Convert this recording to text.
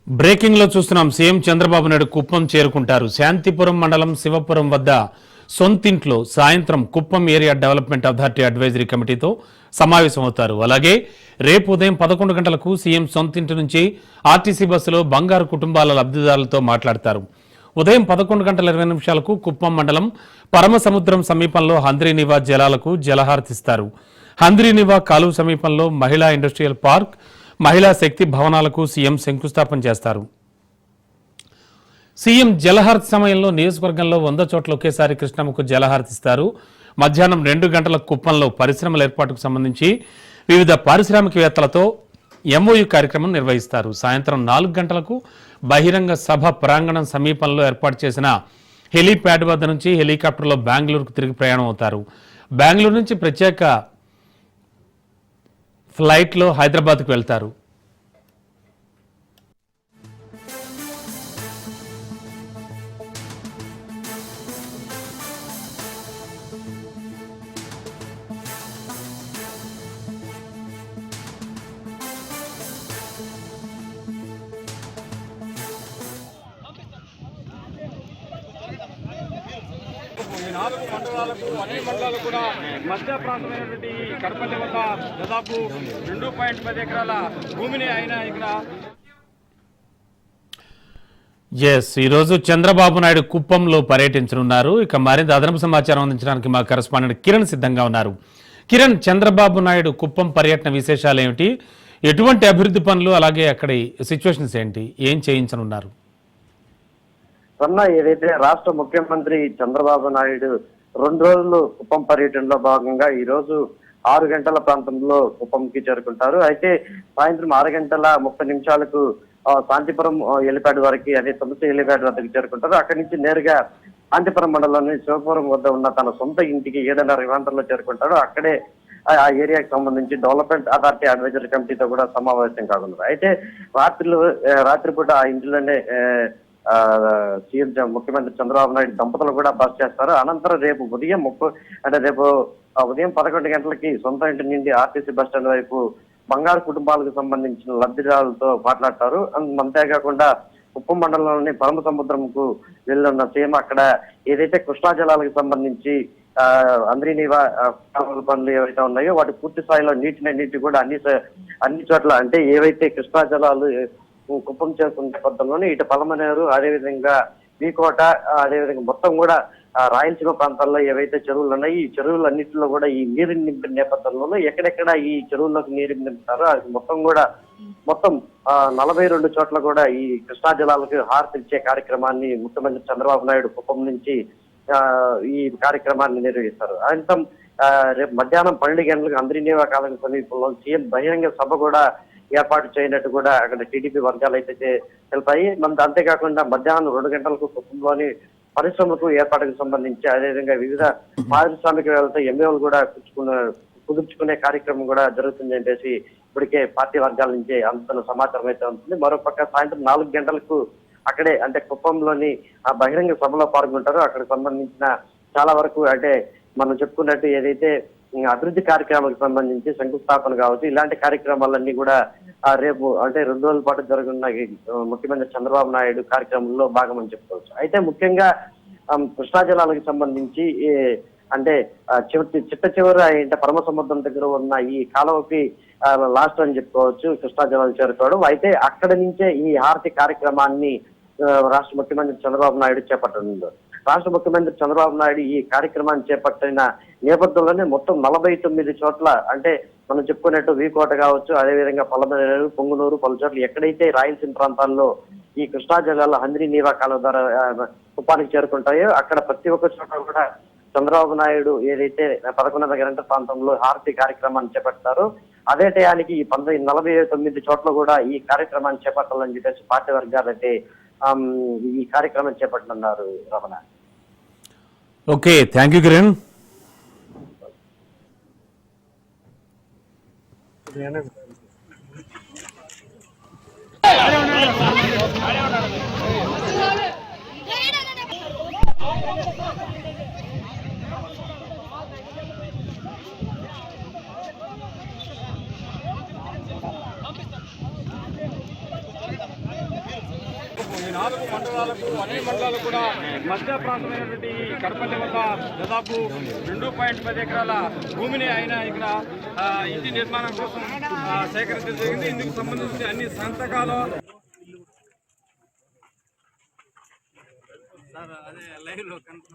Breaking లో చూస్తున్నాం. CM Chandrababu Naidu Kuppam చేరుకుంటారు. శాంతిపురం మండలం శివపురం వద్ద సొంతింట్లో సాయంత్రం Kuppam area development authority advisory కమిటీతో సమావేశమవుతారు. అలాగే రేపు ఉదయం 11 గంటలకు సీఎం సొంతింటి నుంచి ఆర్టీసీ బస్సులో బంగారు కుటుంబాల లబ్ధిదారులతో మాట్లాడతారు. ఉదయం 11:20 కుప్పం మండలం పరమసముద్రం సమీపంలో హంద్రీనివా జలాలకు జలహారతిస్తారు. హంద్రీనివా కాలువ సమీపంలో మహిళా ఇండస్ట్రియల్ పార్క్, మహిళా శక్తి భవనాలకు సీఎం శంకుస్థాపన చేస్తారు. సీఎం జలహారతి సమయంలో నియోజకవర్గంలో 100 చోట్ల ఒకేసారి కృష్ణమ్మకు జలహారతిస్తారు. మధ్యాహ్నం 2 గంటలకు కుప్పంలో పరిశ్రమల ఏర్పాటుకు సంబంధించి వివిధ పారిశ్రామికవేత్తలతో ఎంఓయూ కార్యక్రమం నిర్వహిస్తారు. సాయంత్రం 4 గంటలకు బహిరంగ సభ ప్రాంగణం సమీపంలో ఏర్పాటు చేసిన హెలీప్యాడ్ వద్ద నుంచి హెలికాప్టర్లో బెంగళూరుకు తిరిగి ప్రయాణం అవుతారు. బెంగళూరు నుంచి ప్రత్యేక ఫ్లైట్లో హైదరాబాద్కు వెళ్తారు. ఈ 4 మండలాలకు అన్ని మండలాలు కూడా మధ్య ప్రాంతమైనటువంటి కడపల్లి వద్ద దాదాపు 2.10 ఎకరాల భూమిని ఆయన ఇక్కడ ఈరోజు చంద్రబాబు నాయుడు కుప్పంలో పర్యటించనున్నారు. ఇక మరింత అదనపు సమాచారం అందించడానికి మా కరెస్పాండెంట్ కిరణ్ సిద్ధంగా ఉన్నారు. కిరణ్, చంద్రబాబు నాయుడు కుప్పం పర్యటన విశేషాలు ఏమిటి, ఎటువంటి అభివృద్ధి పనులు, అలాగే అక్కడి సిచ్యువేషన్స్ ఏంటి, ఏం చేయించనున్నారు? ఏదైతే రాష్ట్ర ముఖ్యమంత్రి చంద్రబాబు నాయుడు 2 రోజులు కుప్పం పర్యటనలో భాగంగా ఈ రోజు 6 గంటల ప్రాంతంలో కుప్పంకి చేరుకుంటారు. అయితే సాయంత్రం 6:30 శాంతిపురం హెలిప్యాడ్ వరకు, అదే తొమ్మిది హెలిప్యాడ్ వద్దకు చేరుకుంటారు. అక్కడి నుంచి నేరుగా శాంతిపురం మండలంలోని శివపురం వద్ద ఉన్న తన సొంత ఇంటికి 7:30 చేరుకుంటారు. అక్కడే ఆ ఏరియాకి సంబంధించి డెవలప్మెంట్ అథారిటీ అడ్వైజరీ కమిటీతో కూడా సమావేశం కానున్నారు. అయితే రాత్రిపూట ఆ ఇంటిలోనే సీఎం ముఖ్యమంత్రి చంద్రబాబు నాయుడు దంపతులు కూడా బస చేస్తారు. అనంతరం రేపు ఉదయం 11 గంటలకి సొంత ఇంటి నుండి ఆర్టీసీ బస్టాండ్ వైపు బంగారు కుటుంబాలకు సంబంధించిన లబ్ధిదారులతో మాట్లాడతారు. అంతేకాకుండా కుప్పం మండలంలోని పరమసముద్రంకు వెళ్ళున్న సీఎం అక్కడ ఏదైతే కృష్ణా జలాలకు సంబంధించి హంద్రీనివా కాలువల పనులు ఏవైతే ఉన్నాయో వాటి పూర్తి స్థాయిలో నీటి కూడా అన్ని చోట్ల, అంటే ఏవైతే కృష్ణా జలాలు కుప్పం చేస్తున్న నేపథ్యంలోనే ఇటు పలమనేరు, అదేవిధంగా వీకోట, అదేవిధంగా మొత్తం కూడా రాయలసీమ ప్రాంతాల్లో ఏవైతే చెరువులు ఉన్నాయి ఈ చెరువులన్నింటిలో కూడా ఈ నీరు నింపిన నేపథ్యంలో ఎక్కడెక్కడ ఈ చెరువుల్లోకి నీరు నింపుతారో అది మొత్తం 42 చోట్ల కూడా ఈ కృష్ణా జలాలకు హారతి ఇచ్చే కార్యక్రమాన్ని ముఖ్యమంత్రి చంద్రబాబు నాయుడు కుప్పం నుంచి ఈ కార్యక్రమాన్ని నిర్వహిస్తారు. అనంతరం రేపు మధ్యాహ్నం 12 గంటలకు హంద్రీనివా కాలువ సమీపంలో సీఎం బహిరంగ సభ కూడా ఏర్పాటు చేయనట్టు కూడా అక్కడ టీడీపీ వర్గాలు అయితే తెలిపాయి. అంతేకాకుండా మధ్యాహ్నం 2 గంటలకు కుప్పంలోని పరిశ్రమలకు ఏర్పాటుకు సంబంధించి, అదేవిధంగా వివిధ పారిశ్రామికవేత్తలతో ఎంఏలు కూడా కుదుర్చుకునే కార్యక్రమం కూడా జరుగుతుందని చెప్పేసి ఇప్పటికే పార్టీ వర్గాల నుంచి అందుతున్న సమాచారం అయితే ఉంటుంది. మరోపక్క సాయంత్రం 4 గంటలకు అక్కడే, అంటే కుప్పంలోని ఆ బహిరంగ సభలో పాల్గొంటారో అక్కడికి సంబంధించిన చాలా వరకు, అంటే మనం చెప్పుకున్నట్టు ఏదైతే అభివృద్ధి కార్యక్రమాలకు సంబంధించి శంకుస్థాపన కావచ్చు, ఇలాంటి కార్యక్రమాలన్నీ కూడా రేపు, అంటే 2 రోజుల పాటు జరగనున్న ముఖ్యమంత్రి చంద్రబాబు నాయుడు కార్యక్రమంలో భాగమని చెప్పుకోవచ్చు. అయితే ముఖ్యంగా కృష్ణా జలాలకు సంబంధించి, అంటే చిట్ట చివరి అంటే పరమసముద్రం దగ్గర ఉన్న ఈ కాలువకి లాస్ట్ అని చెప్పుకోవచ్చు కృష్ణా జలాలు చేరుకోవడం. అయితే అక్కడి నుంచే ఈ హారతి కార్యక్రమాన్ని రాష్ట్ర ముఖ్యమంత్రి చంద్రబాబు నాయుడు చేపట్టనున్నారు. రాష్ట్ర ముఖ్యమంత్రి చంద్రబాబు నాయుడు ఈ కార్యక్రమాన్ని చేపట్టిన నేపథ్యంలోనే మొత్తం 49 చోట్ల, అంటే మనం చెప్పుకున్నట్టు వీకోట కావచ్చు, అదేవిధంగా పలమనేరు, పొంగునూరు, పలు చోట్ల ఎక్కడైతే రాయలసీమ ప్రాంతాల్లో ఈ కృష్ణా జిల్లాలో హంద్రీనివా కాలువ ద్వారా కుప్పానికి చేరుకుంటాయో అక్కడ ప్రతి ఒక్క చోట కూడా చంద్రబాబు నాయుడు ఏదైతే 11:30 గంటల ప్రాంతంలో హారతి కార్యక్రమాన్ని చేపడతారో అదే టయానికి ఈ 49 చోట్ల కూడా ఈ కార్యక్రమాన్ని చేపట్టాలని చెప్పేసి పార్టీ వర్గాలు అయితే ఈ కార్యక్రమం చేపట్టనున్నారు. Ramana, okay, thank you Kiran. ఈ 4 మండలాలకు అన్ని మండలాలు కూడా మధ్య ప్రాంతమైనటువంటి ఈ కడపల్లి వద్ద దాదాపు 2.10 ఎకరాల భూమిని ఆయన ఇక్కడ ఇంటి నిర్మాణం కోసం సేకరించడం జరిగింది. ఇందుకు సంబంధించి అన్ని సంతకాలు అదే లైవ్ లో కనుక